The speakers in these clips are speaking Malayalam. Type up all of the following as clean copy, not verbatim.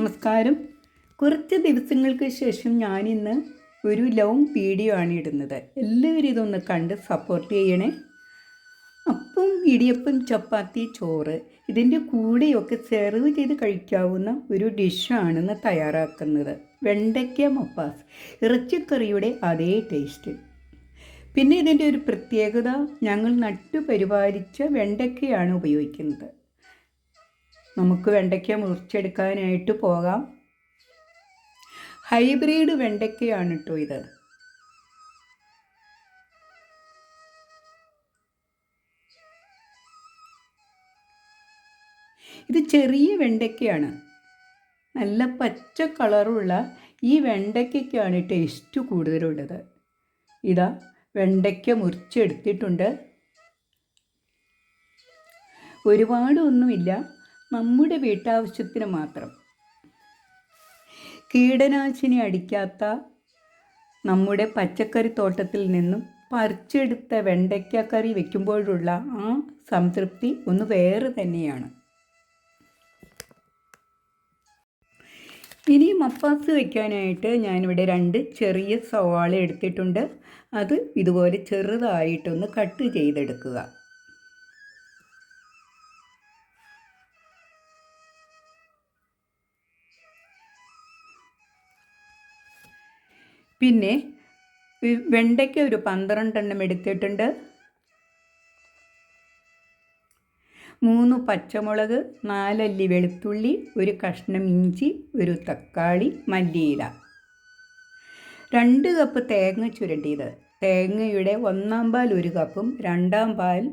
നമസ്കാരം. കുറച്ച് ദിവസങ്ങൾക്ക് ശേഷം ഞാനിന്ന് ഒരു ലോങ് വീഡിയോ ആണ് ഇടുന്നത്. എല്ലാവരും ഇതൊന്ന് കണ്ട് സപ്പോർട്ട് ചെയ്യണേ. അപ്പം ഇടിയപ്പം, ചപ്പാത്തി, ചോറ് ഇതിൻ്റെ കൂടെയൊക്കെ സെർവ് ചെയ്ത് കഴിക്കാവുന്ന ഒരു ഡിഷാണെന്ന് തയ്യാറാക്കുന്നത്. വെണ്ടയ്ക്ക മപ്പാസ്, ഇറച്ചിക്കറിയുടെ അതേ ടേസ്റ്റ്. പിന്നെ ഇതിൻ്റെ ഒരു പ്രത്യേകത, ഞങ്ങൾ നട്ടുപരിപാലിച്ച വെണ്ടയ്ക്കയാണ് ഉപയോഗിക്കുന്നത്. നമുക്ക് വെണ്ടയ്ക്ക മുറിച്ചെടുക്കാനായിട്ട് പോകാം. ഹൈബ്രിഡ് വെണ്ടയ്ക്കയാണ് കേട്ടോ ഇത്. ഇത് ചെറിയ വെണ്ടയ്ക്കയാണ്. നല്ല പച്ച കളറുള്ള ഈ വെണ്ടയ്ക്കാണ് ടേസ്റ്റ് കൂടുതലുള്ളത്. ഇതാ വെണ്ടയ്ക്ക മുറിച്ചെടുത്തിട്ടുണ്ട്. ഒരുപാടൊന്നുമില്ല, നമ്മുടെ വീട്ടാവശ്യത്തിന് മാത്രം. കീടനാശിനി അടിക്കാത്ത നമ്മുടെ പച്ചക്കറി തോട്ടത്തിൽ നിന്നും പറിച്ചെടുത്ത വെണ്ടയ്ക്ക കറി വയ്ക്കുമ്പോഴുള്ള ആ സംതൃപ്തി ഒന്ന് വേറെ തന്നെയാണ്. ഇനി മപ്പാസ് വയ്ക്കാനായിട്ട് ഞാനിവിടെ 2 ചെറിയ സവാള എടുത്തിട്ടുണ്ട്. അത് ഇതുപോലെ ചെറുതായിട്ടൊന്ന് കട്ട് ചെയ്തെടുക്കുക. പിന്നെ വെണ്ടയ്ക്ക ഒരു 12 എണ്ണം എടുത്തിട്ടുണ്ട്. 3 പച്ചമുളക്, 4 അല്ലി വെളുത്തുള്ളി, ഒരു കഷ്ണം ഇഞ്ചി, ഒരു തക്കാളി, മല്ലിയില, 2 കപ്പ് തേങ്ങ ചുരണ്ടിയത്. തേങ്ങയുടെ 1/4 പാൽ 1 കപ്പും 2/2 പാൽ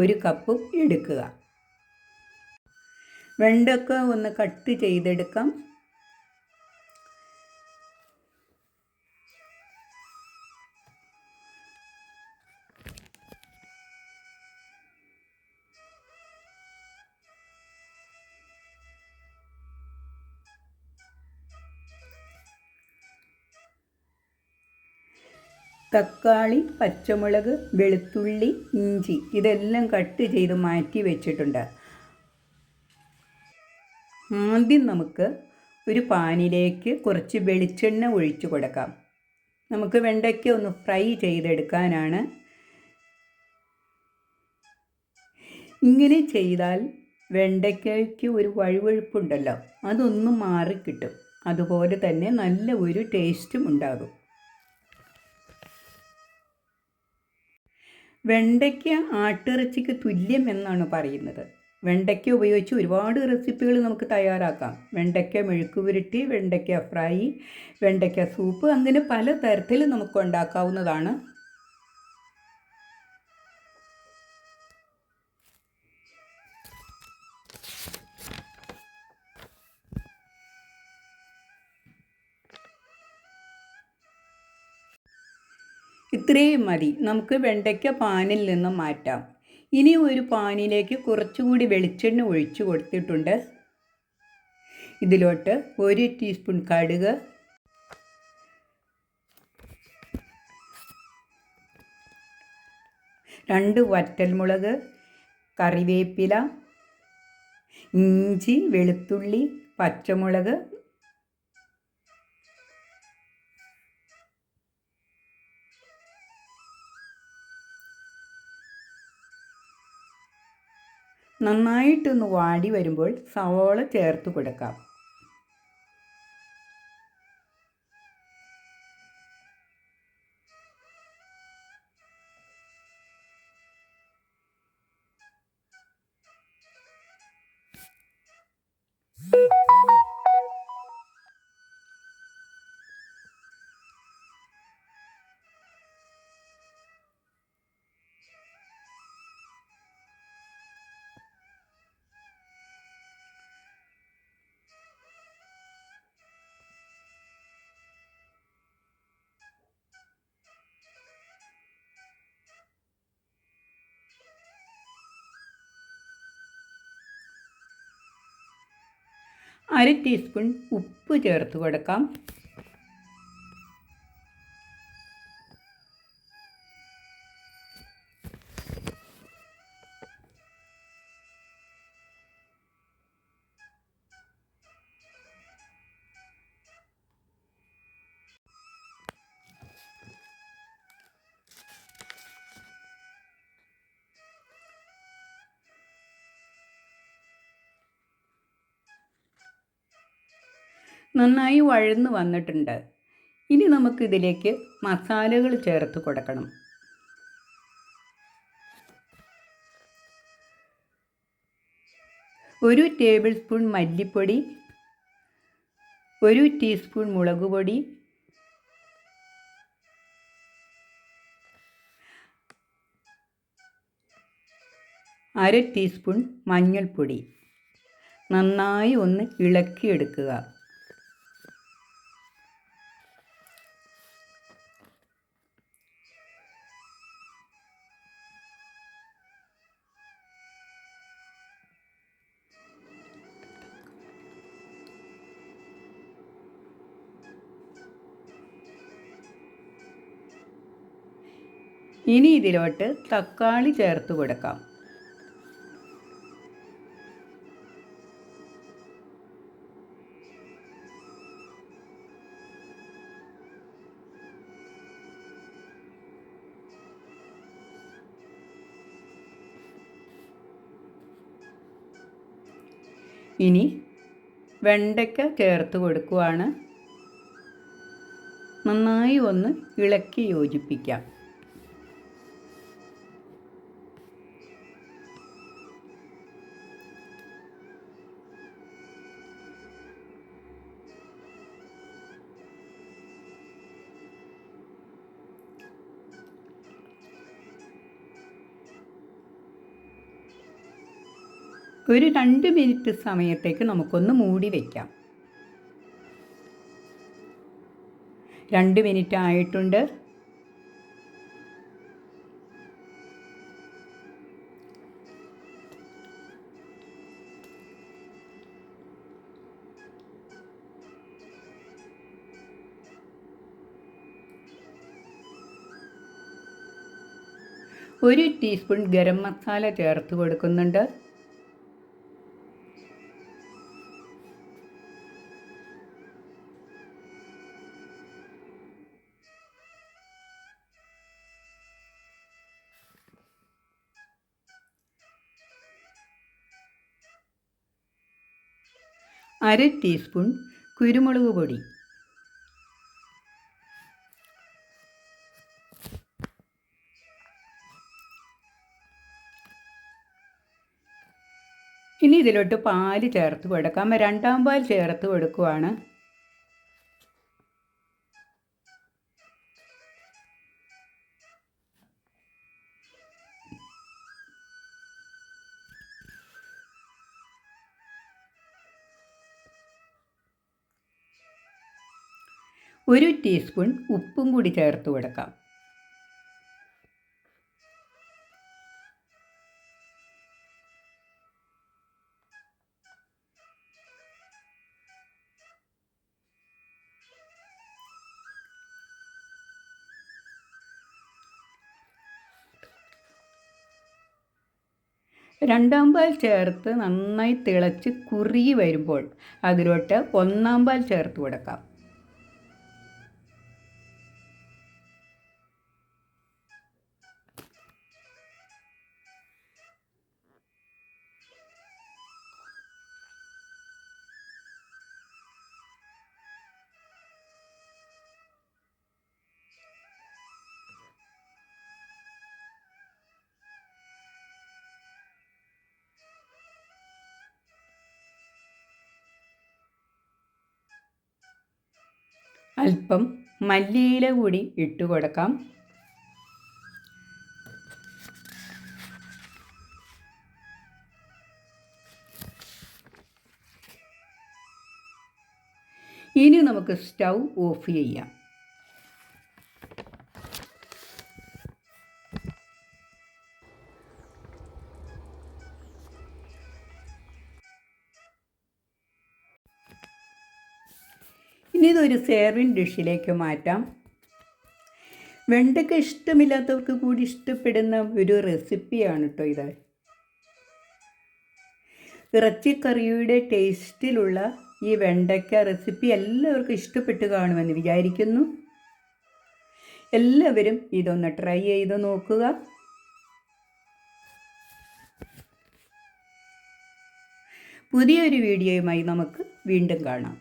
1 കപ്പും എടുക്കുക. വെണ്ടയ്ക്ക ഒന്ന് കട്ട് ചെയ്തെടുക്കാം. തക്കാളി, പച്ചമുളക്, വെളുത്തുള്ളി, ഇഞ്ചി ഇതെല്ലാം കട്ട് ചെയ്ത് മാറ്റി വെച്ചിട്ടുണ്ട്. ആദ്യം നമുക്ക് ഒരു പാനിലേക്ക് കുറച്ച് വെളിച്ചെണ്ണ ഒഴിച്ചു കൊടുക്കാം. നമുക്ക് വെണ്ടയ്ക്ക ഒന്ന് ഫ്രൈ ചെയ്തെടുക്കാനാണ്. ഇങ്ങനെ ചെയ്താൽ വെണ്ടയ്ക്കയ്ക്ക് ഒരു വഴുവഴുപ്പുണ്ടല്ലോ, അതൊന്നും മാറിക്കിട്ടും. അതുപോലെ തന്നെ നല്ല ഒരു ടേസ്റ്റും ഉണ്ടാകും. വെണ്ടയ്ക്ക ആട്ടിറച്ചിക്ക് തുല്യം എന്നാണ് പറയുന്നത്. വെണ്ടയ്ക്ക ഉപയോഗിച്ച് ഒരുപാട് റെസിപ്പികൾ നമുക്ക് തയ്യാറാക്കാം. വെണ്ടയ്ക്ക മെഴുക്ക് പുരട്ടി, വെണ്ടയ്ക്ക ഫ്രൈ, വെണ്ടയ്ക്ക സൂപ്പ്, അങ്ങനെ പല തരത്തിൽ നമുക്ക് ഉണ്ടാക്കാവുന്നതാണ്. ഇത്രയും മതി. നമുക്ക് വെണ്ടയ്ക്ക പാനിൽ നിന്ന് മാറ്റാം. ഇനി ഒരു പാനിലേക്ക് കുറച്ചുകൂടി വെളിച്ചെണ്ണ ഒഴിച്ചു കൊടുത്തിട്ടുണ്ട്. ഇതിലോട്ട് 1 ടീസ്പൂൺ കടുക്, 2 വറ്റൽമുളക്, കറിവേപ്പില, ഇഞ്ചി, വെളുത്തുള്ളി, പച്ചമുളക്, നന്നായിട്ടൊന്ന് വാടി വരുമ്പോൾ സവാള ചേർത്ത് കൊടുക്കാം. അര ടീസ്പൂൺ ഉപ്പ് ചേർത്ത് കൊടുക്കാം. നന്നായി വഴന്ന് വന്നിട്ടുണ്ട്. ഇനി നമുക്കിതിലേക്ക് മസാലകൾ ചേർത്ത് കൊടുക്കണം. 1 ടേബിൾ സ്പൂൺ മല്ലിപ്പൊടി, 1 ടീസ്പൂൺ മുളക് പൊടി, 1/2 ടീസ്പൂൺ മഞ്ഞൾപ്പൊടി. നന്നായി ഒന്ന് ഇളക്കിയെടുക്കുക. ഇനി ഇതിലോട്ട് തക്കാളി ചേർത്ത് കൊടുക്കാം. ഇനി വെണ്ടയ്ക്ക ചേർത്ത് കൊടുക്കുവാണ്. നന്നായി ഒന്ന് ഇളക്കി യോജിപ്പിക്കാം. ഒരു 2 മിനിറ്റ് സമയത്തേക്ക് നമുക്കൊന്ന് മൂടി വയ്ക്കാം. 2 മിനിറ്റ് ആയിട്ടുണ്ട്. ഒരു ടീസ്പൂൺ ഗരം മസാല ചേർത്ത് കൊടുക്കുന്നുണ്ട്. അര ടീസ്പൂൺ കുരുമുളക് പൊടി. ഇനി ഇതിലോട്ട് പാല് ചേർത്ത് കൊടുക്കാം. 2ാം പാൽ ചേർത്ത് കൊടുക്കുവാണ്. ഒരു ടീസ്പൂൺ ഉപ്പും കൂടി ചേർത്ത് കൊടുക്കാം. രണ്ടാം പാൽ ചേർത്ത് നന്നായി തിളച്ച് കുറുകി വരുമ്പോൾ അതിലോട്ട് 1ാം പാൽ ചേർത്ത് കൊടുക്കാം. അല്പം മല്ലിയില കൂടി ഇട്ട് കൊടുക്കാം. ഇനി നമുക്ക് സ്റ്റൗ ഓഫ് ചെയ്യാം. ഇനി ഇതൊരു സെർവിങ് ഡിഷിലേക്ക് മാറ്റാം. വെണ്ടയ്ക്ക ഇഷ്ടമില്ലാത്തവർക്ക് കൂടി ഇഷ്ടപ്പെടുന്ന ഒരു റെസിപ്പിയാണ് കേട്ടോ ഇത്. ഇറച്ചിക്കറിയുടെ ടേസ്റ്റിലുള്ള ഈ വെണ്ടയ്ക്ക റെസിപ്പി എല്ലാവർക്കും ഇഷ്ടപ്പെട്ട് കാണുമെന്ന് വിചാരിക്കുന്നു. എല്ലാവരും ഇതൊന്ന് ട്രൈ ചെയ്ത് നോക്കുക. പുതിയൊരു വീഡിയോയുമായി നമുക്ക് വീണ്ടും കാണാം.